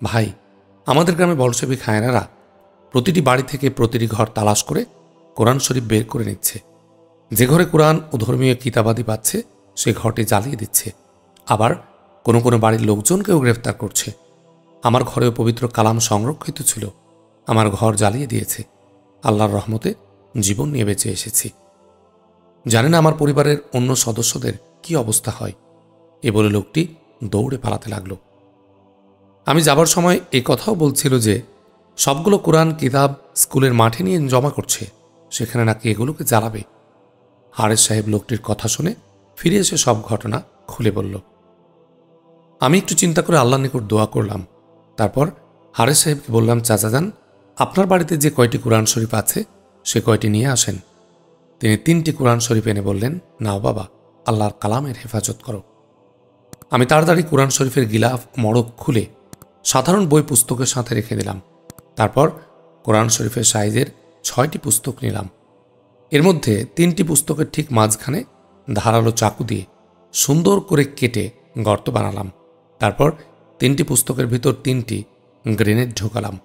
ভাই, আমাদের গ্রামে বলশেবিক হায়নারা প্রতিটি বাড়ি থেকে প্রতিটি ঘর তালাশ করে কোরআন শরীফ বের করে নিচ্ছে। যে ঘরে কোরআন ও ধর্মীয় কিতাবাদি পাচ্ছে সে ঘরটি জ্বালিয়ে দিচ্ছে। আবার কোনো কোনো বাড়ির লোকজনকেও গ্রেফতার করছে। আমার ঘরেও পবিত্র কালাম সংরক্ষিত ছিল, আমার ঘর জ্বালিয়ে দিয়েছে। আল্লাহর রহমতে জীবন নিয়ে বেঁচে এসেছি। জানেন আমার পরিবারের অন্য সদস্যদের কি অবস্থা হয়। এ বলে লোকটি দৌড়ে পালাতে লাগল। আমি যাবার সময় এই কথাও বলছিল যে সবগুলো কোরআন কিতাব স্কুলের মাঠে নিয়ে জমা করছে, সেখানে নাকি এগুলোকে জ্বালাবে। হারেস সাহেব লোকটির কথা শুনে ফিরে এসে সব ঘটনা খুলে বলল। আমি একটু চিন্তা করে আল্লাহর নিকট দোয়া করলাম। তারপর হারেস সাহেবকে বললাম, চাচা যান, আপনার বাড়িতে যে কয়টি কোরআন শরীফ আছে সে কয়টি নিয়ে আসেন। তিনি 3টি কোরআন শরীফ এনে বললেন, নাও বাবা, আল্লাহর কালামের হেফাজত করো। আমি তাড়াতাড়ি কোরআন শরীফের গিলাফ মড়ক খুলে সাধারণ বই পুস্তকের সাথে রেখে দিলাম। তারপর কোরআন শরীফের সাইজের 6টি পুস্তক নিলাম। এর মধ্যে 3টি পুস্তকের ঠিক মাঝখানে ধারালো চাকু দিয়ে সুন্দর করে কেটে গর্ত বানালাম। তারপর 3টি পুস্তকের ভিতর 3টি গ্রেনেড ঢোকালাম।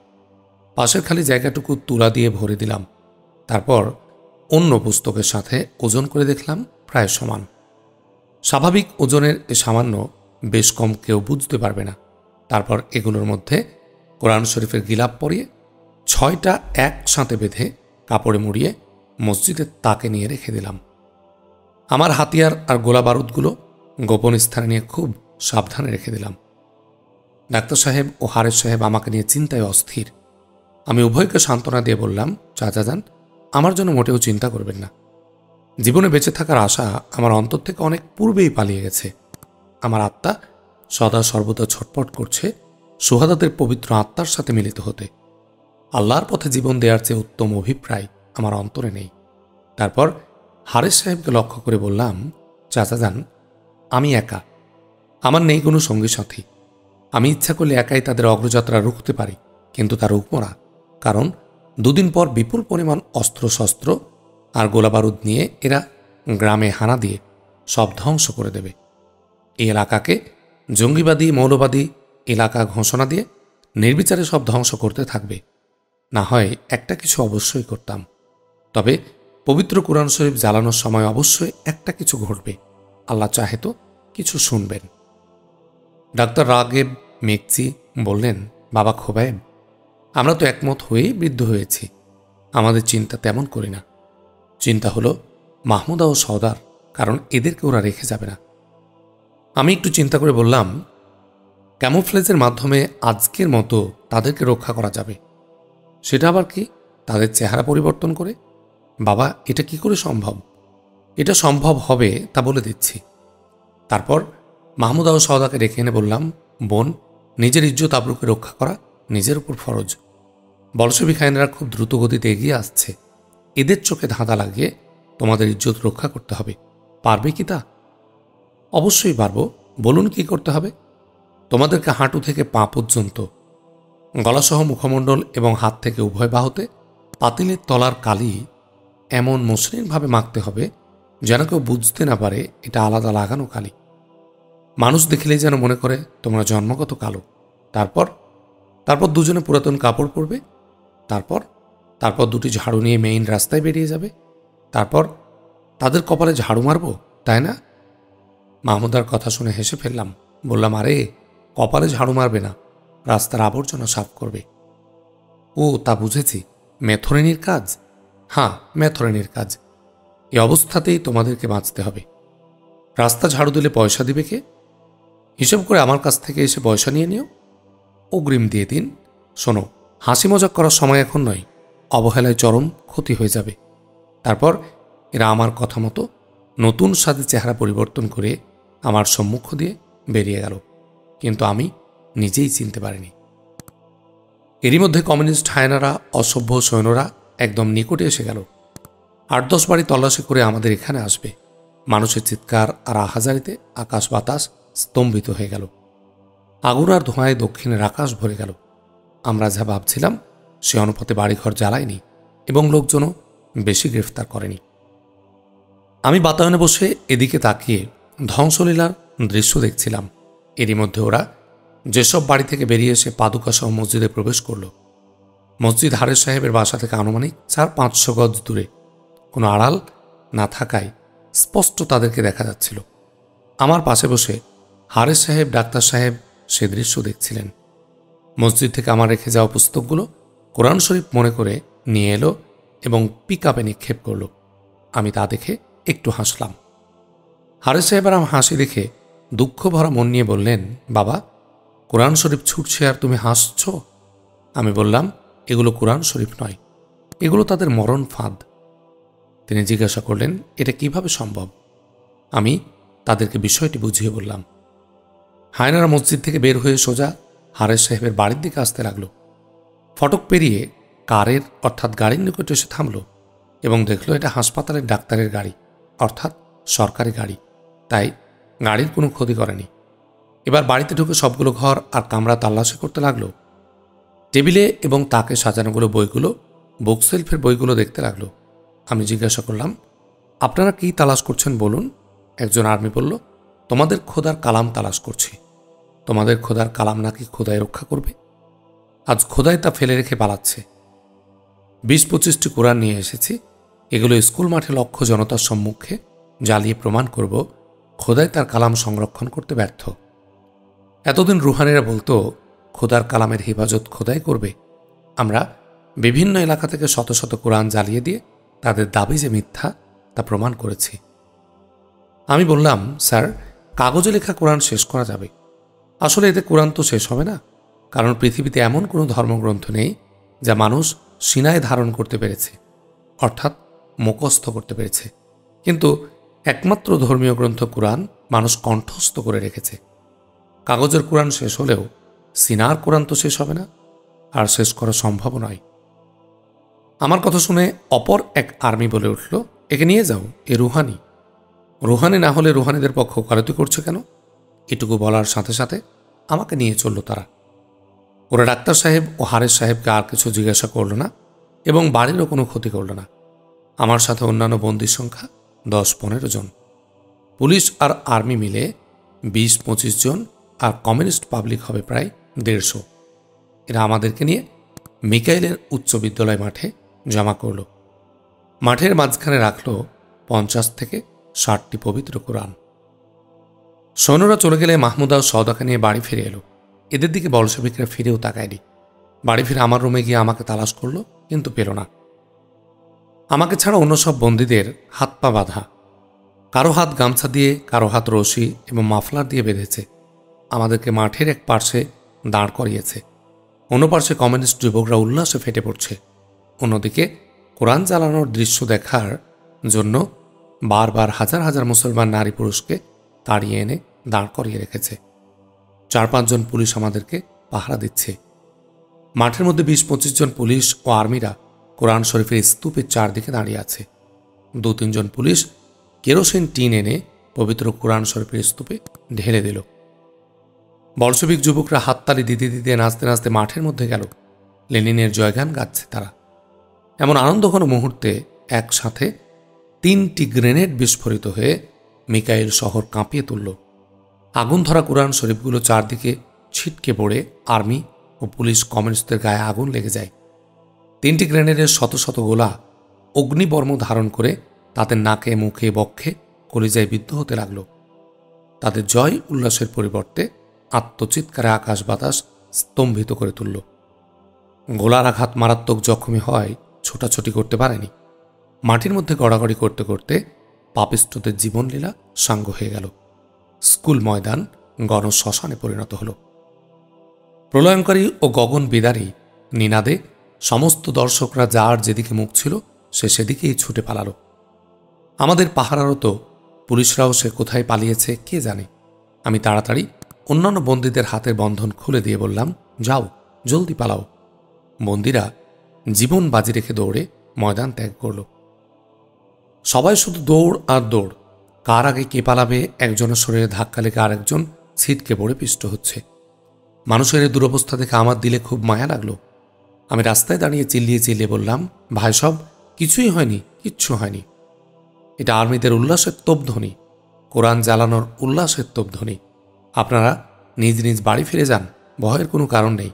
পাশের খালি জায়গাটুকু তুলা দিয়ে ভরে দিলাম। তারপর অন্য পুস্তকের সাথে ওজন করে দেখলাম প্রায় সমান। স্বাভাবিক ওজনের এ সামান্য বেশ কম কেউ বুঝতে পারবে না। তারপর এগুলোর মধ্যে কোরআন শরীফের গিলাপ পরিয়ে 6টা একসাথে বেঁধে কাপড়ে মুড়িয়ে মসজিদের তাকে নিয়ে রেখে দিলাম। আমার হাতিয়ার আর গোলা বারুদগুলো গোপন স্থানে নিয়ে খুব সাবধানে রেখে দিলাম। ডাক্তার সাহেব ও হারেস সাহেব আমাকে নিয়ে চিন্তায় অস্থির। আমি উভয়কে সান্ত্বনা দিয়ে বললাম, চাচা যান, আমার জন্য মোটেও চিন্তা করবেন না। জীবনে বেঁচে থাকার আশা আমার অন্তর থেকে অনেক পূর্বেই পালিয়ে গেছে। আমার আত্মা সদা সর্বদা ছটপট করছে সুহাদাদের পবিত্র আত্মার সাথে মিলিত হতে। আল্লাহর পথে জীবন দেওয়ার চেয়ে উত্তম অভিপ্রায় আমার অন্তরে নেই। তারপর হারেস সাহেবকে লক্ষ্য করে বললাম, চাচা যান, আমি একা, আমার নেই কোনো সঙ্গী সাথী। আমি ইচ্ছা করলে একাই তাদের অগ্রযাত্রা রুখতে পারি, কিন্তু তা রুখব না, কারণ 2 দিন পর বিপুল পরিমাণ অস্ত্রশস্ত্র আর গোলাবারুদ নিয়ে এরা গ্রামে হানা দিয়ে সব ধ্বংস করে দেবে। এই এলাকাকে জঙ্গিবাদী মৌলবাদী এলাকা ঘোষণা দিয়ে নির্বিচারে সব ধ্বংস করতে থাকবে। না হয় একটা কিছু অবশ্যই করতাম, তবে পবিত্র কোরআন শরীফ জ্বালানোর সময় অবশ্যই একটা কিছু ঘটবে। আল্লাহ চাহে তো কিছু শুনবেন। ডাক্তার রাগেব মেঘচি বললেন, বাবা খোবায়েব, আমরা তো একমত হয়েই বৃদ্ধ হয়েছি। আমাদের চিন্তা তেমন করি না। চিন্তা হলো মাহমুদা ও সওদার, কারণ এদেরকে ওরা রেখে যাবে না। আমি একটু চিন্তা করে বললাম, ক্যামোফ্লেজের মাধ্যমে আজকের মতো তাদেরকে রক্ষা করা যাবে। সেটা আবার কি? তাদের চেহারা পরিবর্তন করে? বাবা, এটা কি করে সম্ভব? এটা সম্ভব হবে তা বলে দিচ্ছি। তারপর মাহমুদা ও সওদাকে রেখে এনে বললাম, বোন, নিজের ইজ্জত আবরুকে রক্ষা করা নিজের উপর ফরজ। বলশবিক আইনেরা খুব দ্রুত গতিতে এগিয়ে আসছে। এদের চোখে ধাঁধা লাগিয়ে তোমাদের ইজ্জত রক্ষা করতে হবে। পারবে কি তা? অবশ্যই পারব। বলুন কি করতে হবে। তোমাদেরকে হাঁটু থেকে পা পর্যন্ত, গলাসহ মুখমণ্ডল এবং হাত থেকে উভয় বাহুতে পাতিলের তলার কালি এমন মসৃণভাবে মাখতে হবে যেন কেউ বুঝতে না পারে এটা আলাদা লাগানো কালি। মানুষ দেখলেই যেন মনে করে তোমরা জন্মগত কালো। তারপর তারপর দুজনে পুরাতন কাপড় পরবে। তারপর তারপর দুটি ঝাড়ু নিয়ে মেইন রাস্তায় বেরিয়ে যাবে। তারপর তাদের কপালে ঝাড়ু মারব, তাই না? মাহমুদার কথা শুনে হেসে ফেললাম। বললাম, আরে কপালে ঝাড়ু মারবে না, রাস্তার আবর্জনা সাফ করবে। ও, তা বুঝেছি, মেথরেনির কাজ। হ্যাঁ, মেথরেনির কাজ। এই অবস্থাতেই তোমাদেরকে বাঁচতে হবে। রাস্তা ঝাড়ু দিলে পয়সা দিবে কে? হিসেব করে আমার কাছ থেকে এসে পয়সা নিয়ে নিও। অগ্রিম দিয়ে দিন। শোনো, হাসি মজাক করার সময় এখন নয়, অবহেলায় চরম ক্ষতি হয়ে যাবে। তারপর এরা আমার কথা মতো নতুন স্বাদে চেহারা পরিবর্তন করে আমার সম্মুখ দিয়ে বেরিয়ে গেল, কিন্তু আমি নিজেই চিনতে পারিনি। এরই মধ্যে কমিউনিস্ট হায়নারা, অসভ্য সৈন্যরা একদম নিকটে এসে গেল। 8-10 বাড়ি তল্লাশি করে আমাদের এখানে আসবে। মানুষের চিৎকার আর আহাজারিতে আকাশ বাতাস স্তম্ভিত হয়ে গেল। আগুন আর ধোঁয়ায় দক্ষিণের আকাশ ভরে গেল। আমরা যা ভাবছিলাম সে অনুপাতে বাড়িঘর জ্বালায়নি এবং লোকজনও বেশি গ্রেফতার করেনি। আমি বাতায়নে বসে এদিকে তাকিয়ে ধ্বংসলীলার দৃশ্য দেখছিলাম। এরই মধ্যে ওরা যেসব বাড়ি থেকে বেরিয়ে এসে পাদুকাসহ মসজিদে প্রবেশ করল। মসজিদ হারেস সাহেবের বাসা থেকে আনুমানিক 400-500 গজ দূরে। কোনো আড়াল না থাকায় স্পষ্ট তাদেরকে দেখা যাচ্ছিল। আমার পাশে বসে হারেস সাহেব, ডাক্তার সাহেব সে দৃশ্য দেখছিলেন। মসজিদ থেকে আমার রেখে যাওয়া পুস্তকগুলো কোরআন শরীফ মনে করে নিয়ে এলো এবং পিক আপে নিক্ষেপ করল। আমি তা দেখে একটু হাসলাম। হারেস সাহেব আর আমার হাসি দেখে দুঃখ ভরা মন নিয়ে বললেন, বাবা, কোরআন শরীফ ছুটছে আর তুমি হাসছ? আমি বললাম, এগুলো কোরআন শরীফ নয়, এগুলো তাদের মরণ ফাঁদ। তিনি জিজ্ঞাসা করলেন, এটা কিভাবে সম্ভব? আমি তাদেরকে বিষয়টি বুঝিয়ে বললাম। হায়নারা মসজিদ থেকে বের হয়ে সোজা হারেস সাহেবের বাড়ির দিকে আসতে লাগল। ফটক পেরিয়ে কারের অর্থাৎ গাড়ির নিকটে এসে থামল এবং দেখল এটা হাসপাতালের ডাক্তারের গাড়ি, অর্থাৎ সরকারি গাড়ি। তাই গাড়ির কোনো ক্ষতি করেনি। এবার বাড়িতে ঢুকে সবগুলো ঘর আর কামরা তাল্লাশি করতে লাগলো। টেবিলে এবং তাকে সাজানোগুলো বইগুলো, বুকশেলফের বইগুলো দেখতে লাগলো। আমি জিজ্ঞাসা করলাম, আপনারা কি তালাশ করছেন বলুন? একজন আর্মি বলল, তোমাদের খোদার কালাম তালাশ করছি। তোমাদের খোদার কালাম নাকি খোদায় রক্ষা করবে? আজ খোদায় তা ফেলে রেখে পালাচ্ছে। 20-25টি কোরআন নিয়ে এসেছি। এগুলো স্কুল মাঠে লক্ষ্য জনতার সম্মুখে জ্বালিয়ে প্রমাণ করব খোদায় তার কালাম সংরক্ষণ করতে ব্যর্থ। এতদিন রুহানিরা বলতো খোদার কালামের হেফাজত খোদাই করবে। আমরা বিভিন্ন এলাকা থেকে শত শত কোরআন জ্বালিয়ে দিয়ে তাদের দাবি যে মিথ্যা তা প্রমাণ করেছি। আমি বললাম, স্যার, কাগজে লেখা কোরআন শেষ করা যাবে। আসলে এতে কোরআন তো শেষ হবে না, কারণ পৃথিবীতে এমন কোনো ধর্মগ্রন্থ নেই যা মানুষ সিনায় ধারণ করতে পেরেছে, অর্থাৎ মুখস্থ করতে পেরেছে। কিন্তু একমাত্র ধর্মীয় গ্রন্থ কোরআন মানুষ কণ্ঠস্থ করে রেখেছে। কাগজের কোরআন শেষ হলেও সিনার কোরআন তো শেষ হবে না, আর শেষ করা সম্ভব নয়। আমার কথা শুনে অপর এক আর্মি বলে উঠল, একে নিয়ে যাও, এ রুহানি। রুহানি না হলে রুহানিদের পক্ষ ওকালতি করছে কেন? এটুকু বলার সাথে সাথে আমাকে নিয়ে চলল তারা। ওরা ডাক্তার সাহেব ও হারেস সাহেবকে আর কিছু জিজ্ঞাসা করল না এবং বাড়িরও কোনো ক্ষতি করল না। আমার সাথে অন্যান্য বন্দির সংখ্যা 10-15 জন। পুলিশ আর আর্মি মিলে 20-25 জন, আর কমিউনিস্ট পাবলিক হবে প্রায় 150। এরা আমাদেরকে নিয়ে মিকাইলের উচ্চ বিদ্যালয় মাঠে জমা করল। মাঠের মাঝখানে রাখল 50 থেকে 60টি পবিত্র কোরআন। সৈন্যরা চলে গেলে মাহমুদা ও সওদাকে নিয়ে বাড়ি ফিরে এলো। এদের দিকে বলশবিকরা ফিরেও তাকায়নি। বাড়ি ফিরে আমার রুমে গিয়ে আমাকে তালাশ করলো, কিন্তু পেল না। আমাকে ছাড়া অন্য সব বন্দীদের হাত পা বাঁধা, কারো হাত গামছা দিয়ে, কারো হাত রশি এবং মাফলার দিয়ে বেঁধেছে। আমাদেরকে মাঠের এক পার্শ্বে দাঁড় করিয়েছে। অন্য পার্শ্বে কমিউনিস্ট যুবকরা উল্লাসে ফেটে পড়ছে। অন্যদিকে কোরআন জ্বালানোর দৃশ্য দেখার জন্য বারবার হাজার হাজার মুসলমান নারী পুরুষকে তাড়িয়ে এনে দাঁড় করিয়ে রেখেছে। 4-5 জন পুলিশ আমাদেরকে পাহারা দিচ্ছে। মাঠের মধ্যে 20-25 জন পুলিশ ও আর্মিরা কোরআন শরীফের স্তূপের চারদিকে দাঁড়িয়ে আছে। 2-3 জন পুলিশ কেরোসিন টিন এনে পবিত্র কোরআন শরীফের স্তূপে ঢেলে দিল। বলশবিক যুবকরা হাততালি দিতে দিতে নাচতে নাচতে মাঠের মধ্যে গেল। লেনিনের জয়গান গাচ্ছে তারা। এমন আনন্দঘন মুহূর্তে একসাথে 3টি গ্রেনেড বিস্ফোরিত হয়ে মিকাইল শহর কাঁপিয়ে তুলল। আগুন ধরা কোরআন শরীফগুলো চারদিকে ছিটকে পড়ে আর্মি ও পুলিশ কমিউনিস্টদের গায়ে আগুন লেগে যায়। 3টি গ্রেনেডের শত শত গোলা অগ্নিবর্ম ধারণ করে তাদের নাকে, মুখে, বক্ষে, কলিজায় বিদ্ধ হতে লাগল। তাদের জয় উল্লাসের পরিবর্তে আত্মচিৎকারে আকাশ বাতাস স্তম্ভিত করে তুলল। গোলার আঘাত মারাত্মক জখমী হয় ছোটাছুটি করতে পারেনি। মাটির মধ্যে গড়াগড়ি করতে করতে পাপিষ্ঠদের জীবনলীলা সাঙ্গ হয়ে গেল। স্কুল ময়দান গণশ্মশানে পরিণত হল। প্রলয়ঙ্কারী ও গগন বিদারী নিনাদে সমস্ত দর্শকরা যার যেদিকে মুখ ছিল সে সেদিকেই ছুটে পালালো। আমাদের পাহারারত পুলিশরাও সে কোথায় পালিয়েছে কে জানে। আমি তাড়াতাড়ি অন্যান্য বন্দীদের হাতের বন্ধন খুলে দিয়ে বললাম, যাও, জলদি পালাও। বন্দীরা জীবন বাজি রেখে দৌড়ে ময়দান ত্যাগ করল। সবাই শুধু দৌড় আর দৌড়। কার আগে কে পালাবে, একজনের শরীরে ধাক্কা লেগে আরেকজন ছিটকে পড়ে পিষ্ট হচ্ছে। মানুষের এই দুরবস্থা দেখে আমার দিলে খুব মায়া লাগলো। আমি রাস্তায় দাঁড়িয়ে চিল্লিয়ে চিল্লিয়ে বললাম, ভাই সব কিছুই হয়নি, কিচ্ছু হয়নি। এটা আর্মিদের উল্লাসের তোপধ্বনি, কোরআন জ্বালানোর উল্লাসের তোপধ্বনি। আপনারা নিজ নিজ বাড়ি ফিরে যান, ভয়ের কোনো কারণ নেই।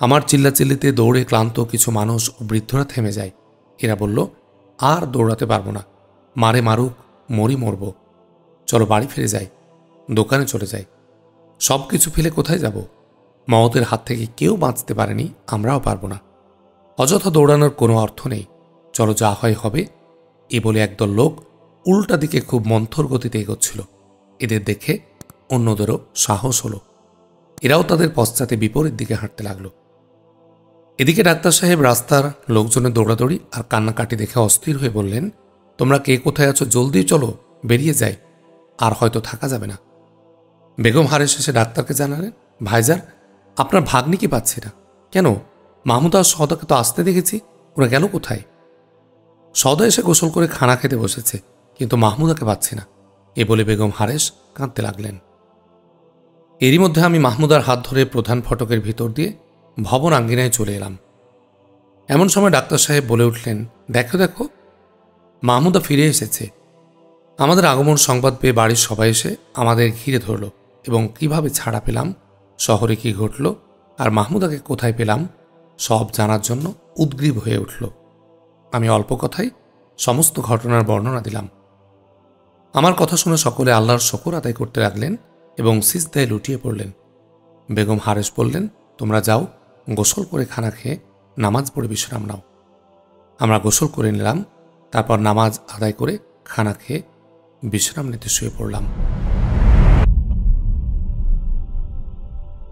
আমার চিল্লাচিল্লিতে দৌড়ে ক্লান্ত কিছু মানুষ ও বৃদ্ধরা থেমে যায়। এরা বলল, আর দৌড়াতে পারবো না, মারে মারুক, মরব। চলো বাড়ি ফিরে যাই, দোকানে চলে যাই। সব কিছু ফেলে কোথায় যাব? মওতের হাত থেকে কেউ বাঁচতে পারেনি, আমরাও পারবো না। অযথা দৌড়ানোর কোনো অর্থ নেই, চলো যা হয় হবে। এ বলে একদল লোক উল্টা দিকে খুব মন্থর গতিতে এগোচ্ছিল। এদের দেখে অন্যদেরও সাহস হলো। এরাও তাদের পশ্চাতে বিপরীত দিকে হাঁটতে লাগলো। এদিকে ডাক্তার সাহেব রাস্তার লোকজনের দৌড়াদৌড়ি আর কান্নাকাটি দেখে অস্থির হয়ে বললেন, তোমরা কে কোথায় আছো, জলদি চলো, বেরিয়ে যাই, আর হয়তো থাকা যাবে না। বেগম হারেস এসে ডাক্তারকে জানালেন, ভাইজান, আপনার ভাগ্নিকে পাচ্ছি না। কেন? মাহমুদা আর সওদাকে তো আসতে দেখেছি, ওরা গেল কোথায়? সওদা এসে গোসল করে খানা খেতে বসেছে, কিন্তু মাহমুদাকে পাচ্ছি না। এ বলে বেগম হারেস কাঁদতে লাগলেন। এরই মধ্যে আমি মাহমুদার হাত ধরে প্রধান ফটকের ভিতর দিয়ে ভবন আঙ্গিনায় চলে এলাম। এমন সময় ডাক্তার সাহেব বলে উঠলেন, দেখো দেখো, মাহমুদা ফিরে এসেছে। আমাদের আগমন সংবাদ পেয়ে বাড়ির সবাই এসে আমাদের ঘিরে ধরল এবং কিভাবে ছাড়া পেলাম, শহরে কি ঘটল আর মাহমুদাকে কোথায় পেলাম সব জানার জন্য উদ্গ্রীব হয়ে উঠল। আমি অল্প কথায় সমস্ত ঘটনার বর্ণনা দিলাম। আমার কথা শুনে সকলে আল্লাহর শকর আদায় করতে লাগলেন এবং সিজদায় লুটিয়ে পড়লেন। বেগম হারেস বললেন, তোমরা যাও, গোসল করে খানা খেয়ে নামাজ পড়ে বিশ্রাম নাও। আমরা গোসল করে নিলাম, তারপর নামাজ আদায় করে খানা খেয়ে বিশ্রাম নিতে শুয়ে পড়লাম।